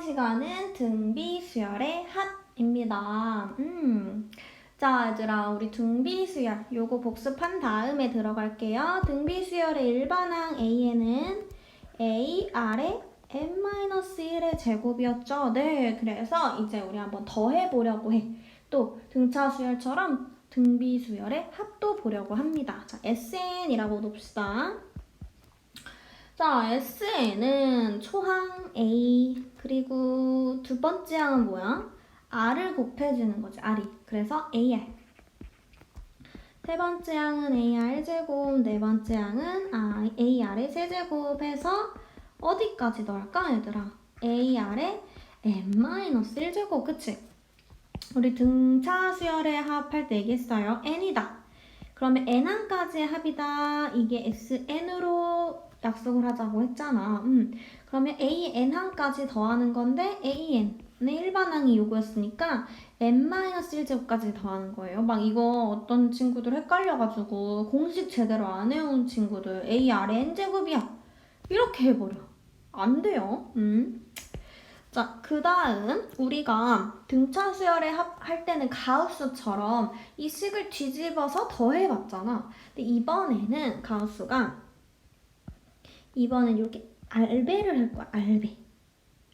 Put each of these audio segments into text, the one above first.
시간은 등비 수열의 합입니다. 자, 얘들아, 우리 등비 수열 요거 복습한 다음에 들어갈게요. 등비 수열의 일반항 A에는 A 아래 n-1의 제곱이었죠. 네, 그래서 이제 우리 한번 더해보려고 해. 또 등차 수열처럼 등비 수열의 합도 보려고 합니다. 자, SN이라고 놉시다. 자, S에는 초항 A, 그리고 두 번째 항은 뭐야? R을 곱해주는 거지, R이. 그래서 AR. 세 번째 항은 AR제곱, 네 번째 항은 AR의 세제곱 해서 어디까지 넣을까, 얘들아? AR의 n-1제곱, 그치? 우리 등차 수열의 합할 때 얘기했어요. n이다. 그러면 n항까지의 합이다. 이게 SN으로 약속을 하자고 했잖아. 그러면 AN항까지 더하는 건데 AN의 일반항이 요거였으니까 n-1제곱까지 더하는 거예요. 막 이거 어떤 친구들 헷갈려가지고 공식 제대로 안 해온 친구들 AR의 n제곱이야. 이렇게 해버려. 안 돼요. 자, 그 다음 우리가 등차 수열의 합할 때는 가우스처럼 이 식을 뒤집어서 더해봤잖아. 근데 이번엔 이렇게 알베를 할 거야.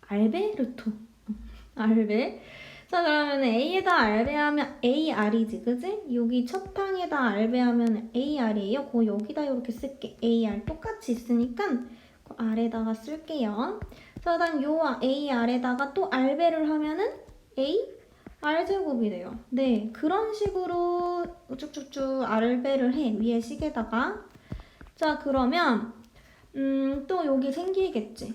알베르토. 알베. 자, 그러면 A에다 알베하면 AR이지, 그지? 여기 첫 항에다 알베하면 AR이에요. 여기다 이렇게 쓸게. AR 똑같이 있으니까 그 아래다가 쓸게요. 자, 다음 요 AR에다가 또 알베를 하면은 R제곱이 돼요. 네, 그런 식으로 쭉쭉쭉 알베를 해. 위에 식에다가. 자, 그러면 또 여기 생기겠지.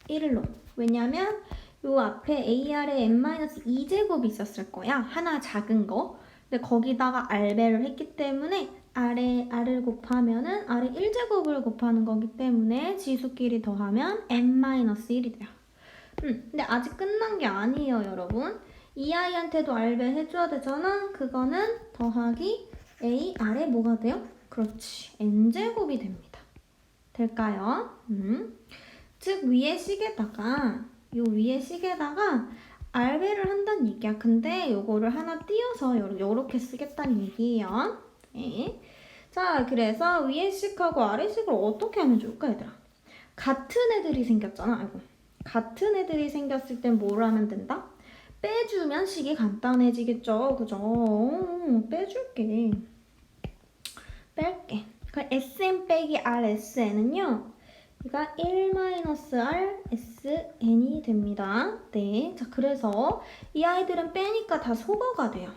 1로. 왜냐면 요 앞에 AR에 n-2제곱이 있었을 거야. 하나 작은 거. 근데 거기다가 알베를 했기 때문에 아래 R을 곱하면은 아래 1제곱을 곱하는 거기 때문에 지수끼리 더하면 n-1이 돼요. 근데 아직 끝난 게 아니에요, 여러분. 이 아이한테도 알베 해줘야 되잖아. 그거는 더하기 A 아래 뭐가 돼요? 그렇지. n제곱이 됩니다. 될까요? 즉 위에 식에다가 알베를 한다는 얘기야. 근데 요거를 하나 띄워서 요렇게 쓰겠다는 얘기예요. 네. 자, 그래서 위에 식하고 아래 식을 어떻게 하면 좋을까, 얘들아? 같은 애들이 생겼잖아. 아이고. 같은 애들이 생겼을 땐 뭘 하면 된다? 빼주면 식이 간단해지겠죠. 그죠? 빼줄게. 뺄게. 그럼 Sn 빼기 RSN은요. 얘가 1-RSN이 됩니다. 네. 자, 그래서 이 아이들은 빼니까 다 소거가 돼요.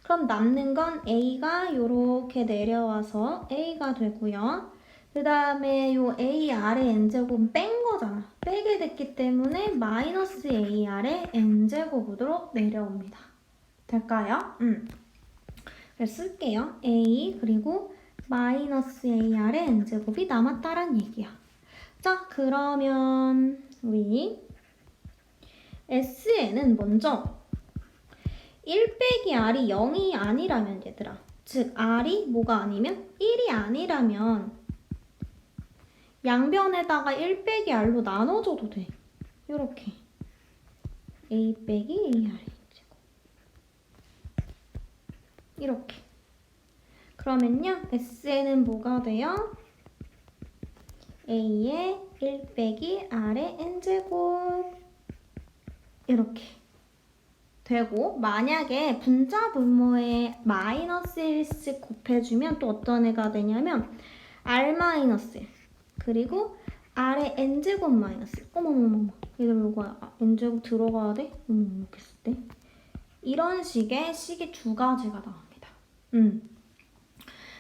그럼 남는 건 A가 요렇게 내려와서 A가 되고요. 그 다음에 요 AR의 n제곱은 뺀 거잖아. 빼게 됐기 때문에 마이너스 AR의 n제곱으로 내려옵니다. 될까요? 그래서 쓸게요. A 그리고 마이너스 AR의 n제곱이 남았다란 얘기야. 자, 그러면 우리 SN은 먼저 1 빼기 R이 0이 아니라면 얘들아. 즉 R이 뭐가 아니면 1이 아니라면 양변에다가 1 빼기 R로 나눠줘도 돼. 요렇게 A 빼기 AR 제곱. 이렇게. 그러면요. SN은 뭐가 돼요? A의 1 빼기 R의 n제곱. 이렇게. 되고 만약에 분자 분모에 마이너스 1씩 곱해주면 또 어떤 애가 되냐면 R-1 그리고 R의 n제곱 마이너스 어머머머 얘들 이거 n제곱 들어가야 돼? 이렇게 쓸 때 이런 식의 식이 두 가지가 나옵니다.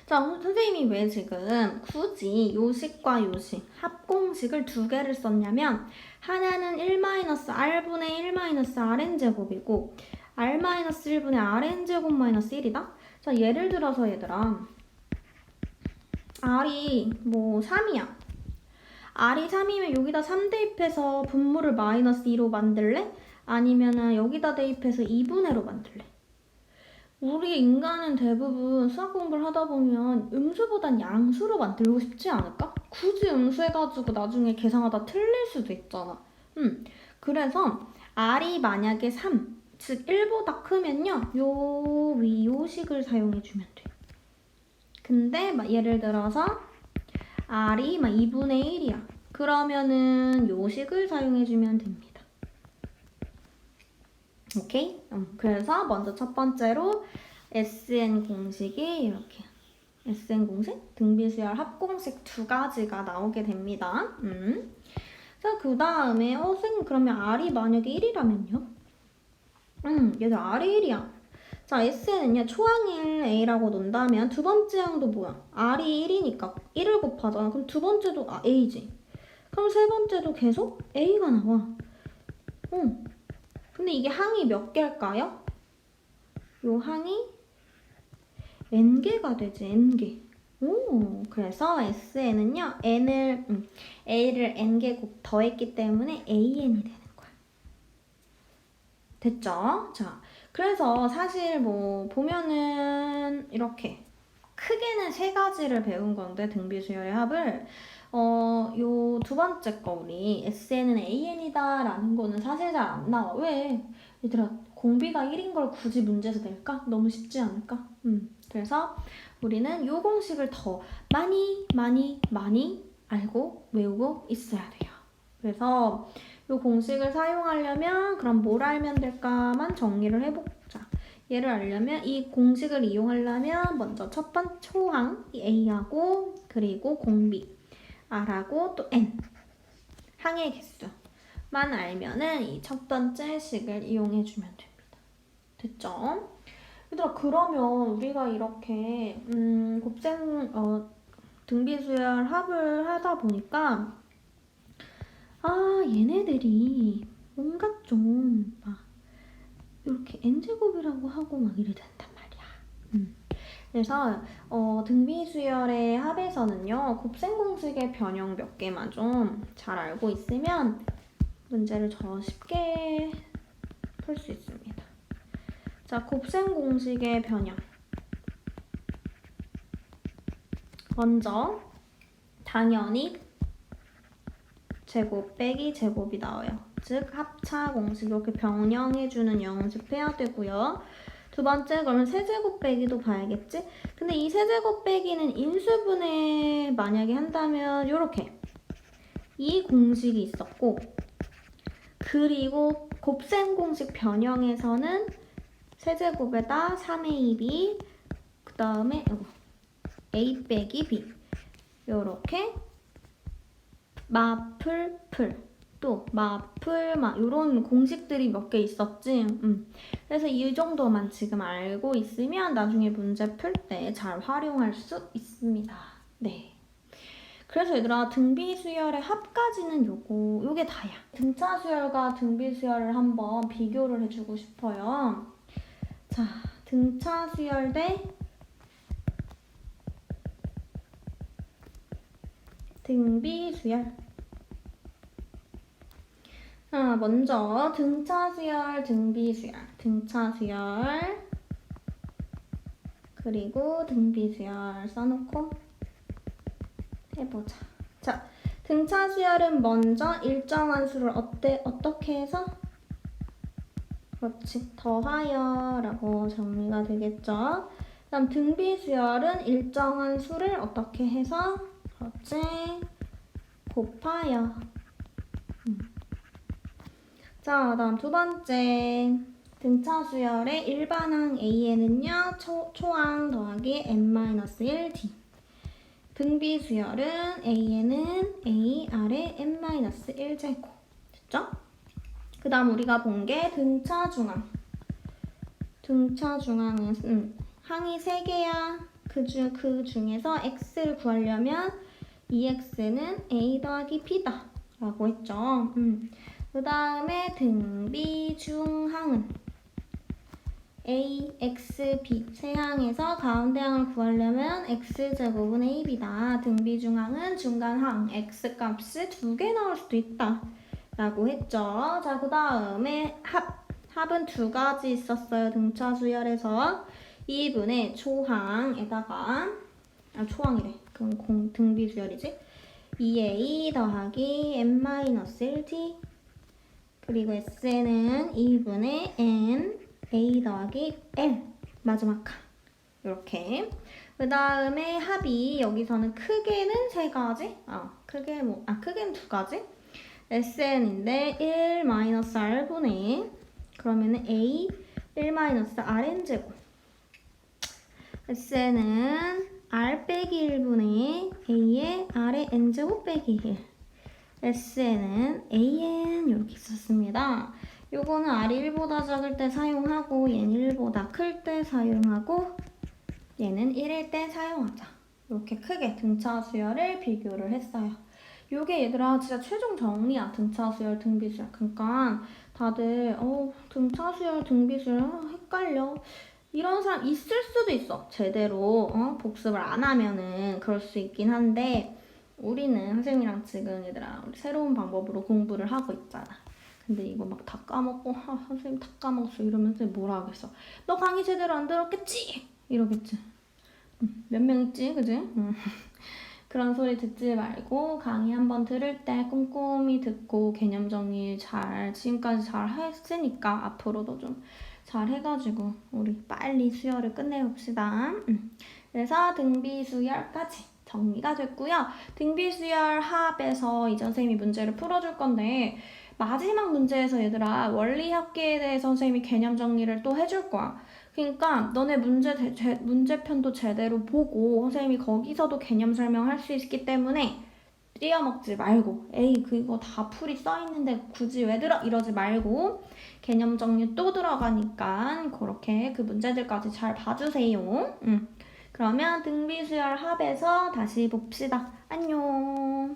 자, 선생님이 왜 지금 굳이 요식과 요식 합공식을 두 개를 썼냐면 하나는 1-R분의 1-Rn제곱이고 R-1분의 Rn제곱 마이너스 1이다? 자, 예를 들어서 얘들아 R이 뭐 3이야. R이 3이면 여기다 3 대입해서 분모를 마이너스 2로 만들래? 아니면은 여기다 대입해서 2분의로 만들래? 우리 인간은 대부분 수학 공부를 하다 보면 음수보단 양수로 만들고 싶지 않을까? 굳이 음수해가지고 나중에 계산하다 틀릴 수도 있잖아. 그래서 R이 만약에 3, 즉 1보다 크면요. 요 식을 사용해주면 돼. 근데 막 예를 들어서 R이 막 2분의 1이야. 그러면은 요 식을 사용해주면 됩니다. 오케이? 그래서 먼저 첫 번째로 SN 공식이 이렇게 SN 공식, 등비수열 합공식 두 가지가 나오게 됩니다. 자, 그 다음에 쌤 그러면 R이 만약에 1이라면요? 얘들 R이 1이야. 자, S는요 초항을 A라고 논다면 두 번째 항도 뭐야? R이 1이니까 1을 곱하잖아. 그럼 두 번째도 A지. 그럼 세 번째도 계속 A가 나와. 근데 이게 항이 몇 개일까요? 요 항이 n개가 되지, n개. 그래서 SN은요, A를 n개 더했기 때문에 AN이 되는 거야. 됐죠? 자, 그래서 사실 뭐 보면은 이렇게 크게는 세 가지를 배운 건데 등비수열의 합을 요 두 번째 거 우리 SN은 AN이다 라는 거는 사실 잘 안 나와. 왜? 얘들아 공비가 1인 걸 굳이 문제에서 낼까? 너무 쉽지 않을까? 그래서 우리는 요 공식을 더 많이 알고 외우고 있어야 돼요. 그래서 요 공식을 사용하려면 그럼 뭘 알면 될까만 정리를 해보자. 얘를 알려면 이 공식을 이용하려면 먼저 첫 번째 초항 A하고 그리고 공비 R하고 또 N 항의 개수만 알면은 이 첫 번째 식을 이용해주면 됩니다. 됐죠? 얘들아 그러면 우리가 이렇게 등비수열 합을 하다 보니까 얘네들이 뭔가 좀 막 이렇게 n제곱이라고 하고 막 이래 된단 말이야. 그래서 등비수열의 합에서는요 곱셈공식의 변형 몇 개만 좀 잘 알고 있으면 문제를 더 쉽게 풀 수 있습니다. 자, 곱셈공식의 변형. 먼저 당연히 제곱 빼기 제곱이 나와요. 즉 합차 공식 이렇게 변형해주는 연습해야 되고요. 두 번째 그러면 세제곱 빼기도 봐야겠지? 근데 이 세제곱 빼기는 인수분해 만약에 한다면 이렇게 이 공식이 있었고 그리고 곱셈 공식 변형에서는 세제곱에다 3ab 그 다음에 a 빼기 b 요렇게 마풀풀 또 마풀 막 이런 공식들이 몇 개 있었지. 그래서 이 정도만 지금 알고 있으면 나중에 문제 풀 때 잘 활용할 수 있습니다. 네. 그래서 얘들아 등비수열의 합까지는 요게 다야. 등차 수열과 등비수열을 한번 비교를 해주고 싶어요. 자, 등차 수열 대 등비수열. 먼저 등차수열, 등비수열, 등차수열 그리고 등비수열 써놓고 해보자. 자, 등차수열은 먼저 일정한 수를 어떻게 해서? 그렇지, 더하여 라고 정리가 되겠죠. 그다음 등비수열은 일정한 수를 어떻게 해서? 그렇지, 곱하여. 자, 그다음 두 번째 등차수열의 일반항 A에는요 초항 더하기 n-1d 등비수열은 A에는 A 아래 n-1제곱 됐죠? 그 다음 우리가 본 게 등차중항 등차중항은 항이 3개야 그 중에서 x를 구하려면 이 x는 A 더하기 b다 라고 했죠. 그 다음에 등비중항은 A, X, B 세 항에서 가운데 항을 구하려면 X제곱은 AB다. 등비중항은 중간항 X 값이 2개 나올 수도 있다 라고 했죠. 자, 그 다음에 합은 두 가지 있었어요. 등차수열에서 2분의 초항에다가 초항이래. 그럼 등비수열이지. 2A 더하기 n-1d 그리고 S는 2분의 N A 더하기 L 마지막 칸 이렇게. 그 다음에 합이 여기서는 크게는 세 가지, 크게는 두 가지. SN인데 1 마이너스 R분의 그러면은 A 1 마이너스 RN 제곱. SN은 R 빼기 1분의 A의 R의 N 제곱 빼기 1. SN은 AN 이렇게 있었습니다. 요거는 R이 1보다 작을 때 사용하고 얘는 1보다 클 때 사용하고 얘는 1일 때 사용하자. 이렇게 크게 등차 수열을 비교를 했어요. 요게 얘들아 진짜 최종 정리야. 등차 수열, 등비 수열. 그러니까 다들 등차 수열, 등비 수열 헷갈려. 이런 사람 있을 수도 있어. 제대로 복습을 안 하면은 그럴 수 있긴 한데 우리는 선생님이랑 지금 얘들아 우리 새로운 방법으로 공부를 하고 있잖아. 근데 이거 막 다 까먹고 선생님 다 까먹었어 이러면 선생님 뭐라 하겠어. 너 강의 제대로 안 들었겠지? 이러겠지. 몇 명 있지? 그지? 그런 소리 듣지 말고 강의 한번 들을 때 꼼꼼히 듣고 개념 정리 지금까지 잘 했으니까 앞으로도 좀 잘 해가지고 우리 빨리 수열을 끝내봅시다. 그래서 등비수열까지 정리가 됐고요. 등비수열 합에서 이제 선생님이 문제를 풀어줄 건데 마지막 문제에서 얘들아 원리합계에 대해서 선생님이 개념 정리를 또 해줄 거야. 그러니까 너네 문제편도 제대로 보고 선생님이 거기서도 개념 설명할 수 있기 때문에 띄어먹지 말고 에이 그거 다 풀이 써있는데 굳이 왜 들어? 이러지 말고 개념 정리 또 들어가니까 그렇게 그 문제들까지 잘 봐주세요. 그러면 등비수열 합에서 다시 봅시다. 안녕.